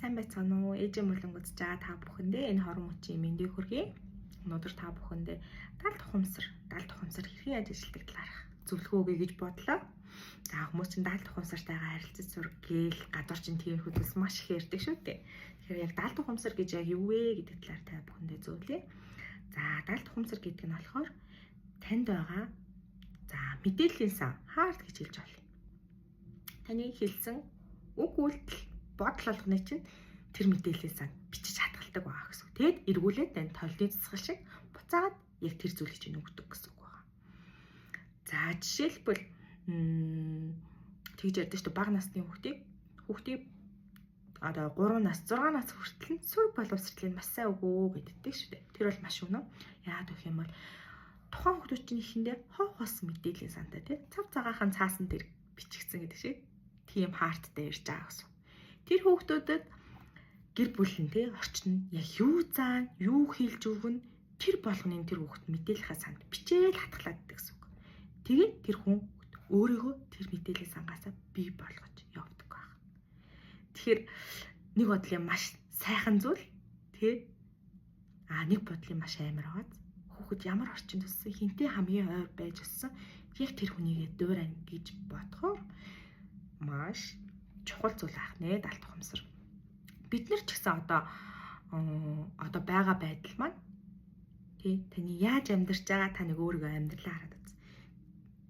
сайн байцгаана уу? Ээжийн болон үзэж байгаа та бүхэндээ энэ хорон мөчийн мэндийг хүргэе. Өнөөдөр та бүхэндээ далд ухамсар хэрхэн ажилладаг талаарх зөвлөгөө өгье гэж бодлоо. За хүмүүс чинь далд ухамсартайгаа харилцаж сур гээл гадуур чинь тийм хөдөлс маш их ярьдаг шүү дээ. Тэгэхээр яг далд ухамсар гэж яг юу вэ гэдэг талаар та бүхэндээ зөвлөе. За далд ухамсар гэдэг нь болохоор танд байгаа мэдээллийн сан хаард гэж хэлж байна. Таны хэлсэн үг үйлдэл бодол болгоны чинь тэр мэдээллийн сан бичиж хатгалдаг байгаа гэсэн үг. Тэгэд эргүүлээд тань толны цэцгэл шиг буцаагаад яг тэр зүйлийг чинь өгдөг гэсэн үг байна. За жишээлбэл тэгж ярьдаг шүү дээ, бага насны хүүхдийг одоо 3 нас 6 нас хүртэл сүр боловсролын маш сайн өгөө гэддэг шүү дээ. Тэр бол маш үнэн. Яагаад гэх юм бол тухайн хүүхдүүд чинь ихэндээ хов хос мэдээллийн сантай тий цав цагаахан цаасан тэр бичигдсэн гэдэг шиг тийм хаарттай ирж байгаа гэсэн. Тэр хүүхдүүдэд гэр бүлэн тий орчин яг юу заана, юу хэлж өгнө тэр болгоныг тэр хүүхд мэдээлэхээ санд бичээл хатгалаад гэдэг гэсэн үг. Тэгээд тэр хүн өөрийгөө тэр мэдээллийн сангаасаа бий болгож явдаг байна. Тэгэхээр нэг бодлын маш сайхан зүйл тий нэг бодлын маш амар байгааз хүүхэд ямар орчинд өссөн, хинтээ хамгийн ойр байж өссөн яг тэр хүнийгээ дуурайна гэж бодохоор маш чухал зүйл ах нэ далд ухамсар. Бид нар ч гэсэн одоо байгаа байдал маань тий таны яаж амьдарч байгаа та нэг өөрийгөө амьдралаа хараад үз.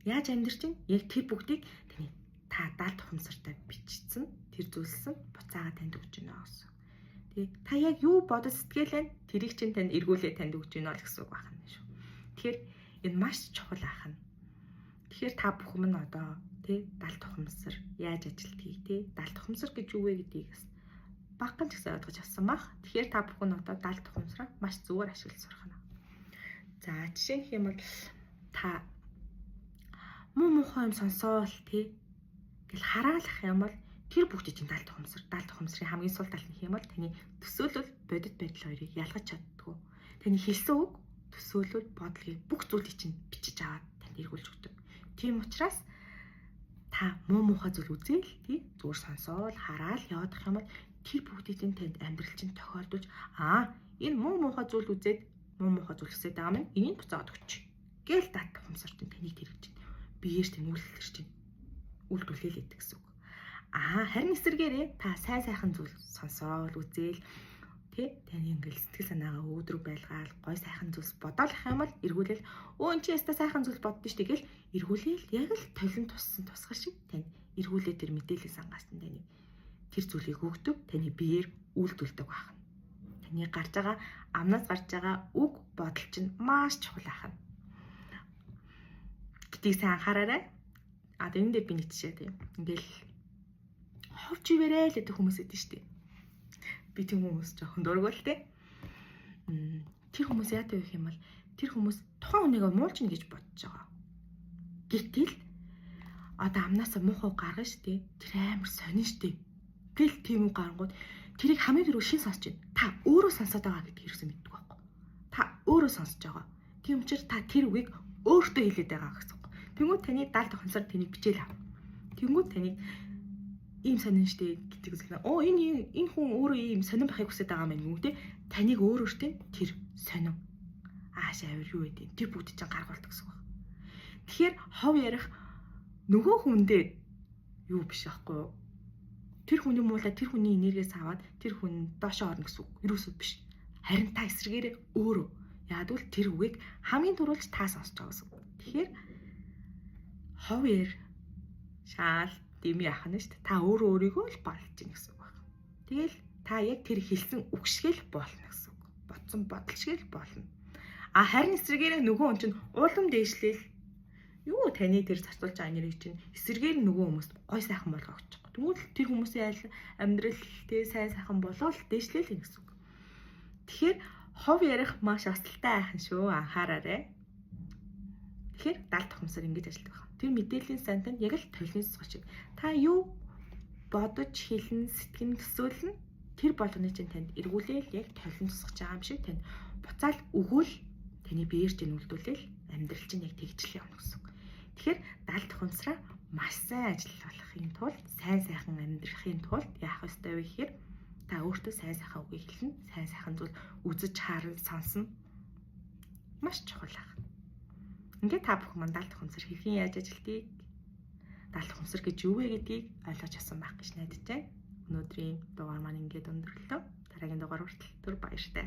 Яаж амьдарч чинь яг тэр бүгдийг таны та далд ухамсартай бичсэн тэр зүйлсэн буцаага танд өгч гинэ гэсэн. Тий та яг юу бодож сэтгэлээ тэрийг чинь танд эргүүлээ танд өгч гинэ л гэсэн үг байна шүү. Тэгэхээр энэ маш чухал ах нь. Тэгэхээр та бүхэн нь одоо тий далд ухамсар яаж ажилтгийг тий далд ухамсар гэж юу вэ гэдгийг багхан ч гэсэн ойлгож авсан баг. Тэгэхээр та бүхэн одоо далд ухамсараа маш зүгээр ашиглаж сурах нь. За жишээ нь юм бол та муухай юм сонсоол тий гэл хараалах юм бол тэр бүгдийг чинь далд ухамсарын хамгийн сул тал нь юм бол таны төсөөлөл бодит байдал хоёрыг ялгаж чаддгүй. Таны хэлсэн үг төсөөлөл бодлыг бүх зүйлийг чинь бичиж аваад танд эргүүлж өгдөг. Тийм учраас та муухай зүйл үзээл тий зүгээр сонсоол хараал явах юм бол тэр бүгдийг танд амьдрал чинь тохиолдуулж энэ муухай зүйл үзээд муухай зүйл хэсэд байгаа минь энийг буцаад өгч гээл далд ухамсар чинь таныг тэр гэж биеэр чинь үйлдэлэр чинь үйлдвэрлээл гэдэг гэсэн үг. Харин эсвэргээрээ та сайхан зүйл сонсоол үзээл тий таны ингээл сэтгэл санаагаа өөдрөг байлгаал гой сайхан зүйлс бодоолох юм бол эргүүлээл эн чи яста сайхан зүйл боддоо штэ гэл эргүүлээл яг л толин туссан тусгал шиг тань эргүүлээ тэр мэдээлэл сангаас нь таны тэр зүйлийг өгдөг таны биеэр үйлдвэрлэдэг байна. Таны гарч байгаа амнаас гарч байгаа үг бодол чинь маш чухал ахна. Гэдгийг сайн анхаараарай. Энэ дээр би нэг жишээ тийм ингээл ховч ивэрээ л гэдэг хүмүүс идэв штэ. Би тийм хүмүүс жоохон дургуул те. Тэр хүмүүс яадаг вэ юм бол тэр хүмүүс тухайн хүнийгээ муулчна гэж бодож байгаа. Гэтэл одоо амнаасаа муухай гаргана штэ. Тэр амар сонин штэ. Гэл тийм үг гарангууд тэрийг хамгийн түрүү шин сонсож байна. Та өөрөө сонсоод байгаа гэдгийг юусэн мэддэг байхгүй. Та өөрөө сонсож байгаа. Тийм учраас та тэр үгийг өөртөө хэлээд байгаа гэсэн үг. Тэнгүүд таны далд ухамсар тэнийг бичээл ав. Тэнгүүд таныг ийм сонин штэ гэдэг үзлээ. Энэ хүн өөрөө ийм сонин байхыг хүсэж байгаа юм уу те? Таныг өөрөөртөө тэр сонин авир юу гэдэг. Тэр бүгд чинь гаргуулдаг гэсэн үг. Тэгэхээр хов ярих нөгөө хүндээ юу биш байхгүй юу? Тэр хүний муулаа тэр хүний энергиээс аваад тэр хүн доошоо орно гэсэн үг. Юусоо биш. Харин та эсрэгээрээ өөрөө яад бол тэр үгийг хамгийн түрүүлж та сонсож байгаа гэсэн үг. Тэгэхээр хов яр шаал дими ахна шүү дээ. Та өөрөө өөрийгөө л балж гин гэсэн үг байна. Тэгэл та яг тэр хэлсэн үг шиг л болно гэсэн үг. Бодсон бодол шиг л болно. Харин эсрэгээрээ нөгөө хүн чинь уулам дээшлээл юу таны тэр зарцуулж байгаа энерги чинь эсрэгээр нөгөө хүмүүст гой сайхан болгох гэж. Тэгвэл тэр хүмүүсийн амьдрал тий сайн сайхан болов л дээшлээл гэсэн үг. Тэгэхээр хов ярих маш осталтай айхан шүү анхаараарай. Тэгэхээр далд ухамсар ингэж ажилладаг байна. Тэр мэдээллийн сантанд яг л толны цэцгэл шиг. Та юу бодож хэлнэ, сэтгэн төсөөлнө тэр болгоны чинь танд эргүүлээл яг толны цэцгэж байгаа юм шиг танд буцаал өгөөл таны биеэр чинь үлдүүлээл амьдрал чинь яг тэгжлээ явна гэсэн үг. Тэгэхээр далд ухамсараа маш сайн ажиллахын тулд сайн сайхан амьдрахын тулд яах ёстой вэ гэхээр Та өөртөө сайн сайхан үгийг хэлнэ. Сайн сайхан зүйл үзэж харна, сонсно. Маш чухал аа. Ингээд та бүхэн даалт ухамсар хэрхэн яаж ажилтгийг, даалт ухамсар гэж юу вэ гэдгийг ойлгож авсан байх гэж найдаж байна. Өнөөдрийн дугаар маань ингээд өндөрлөө. Дараагийн дугаар хүртэл түр баяртай.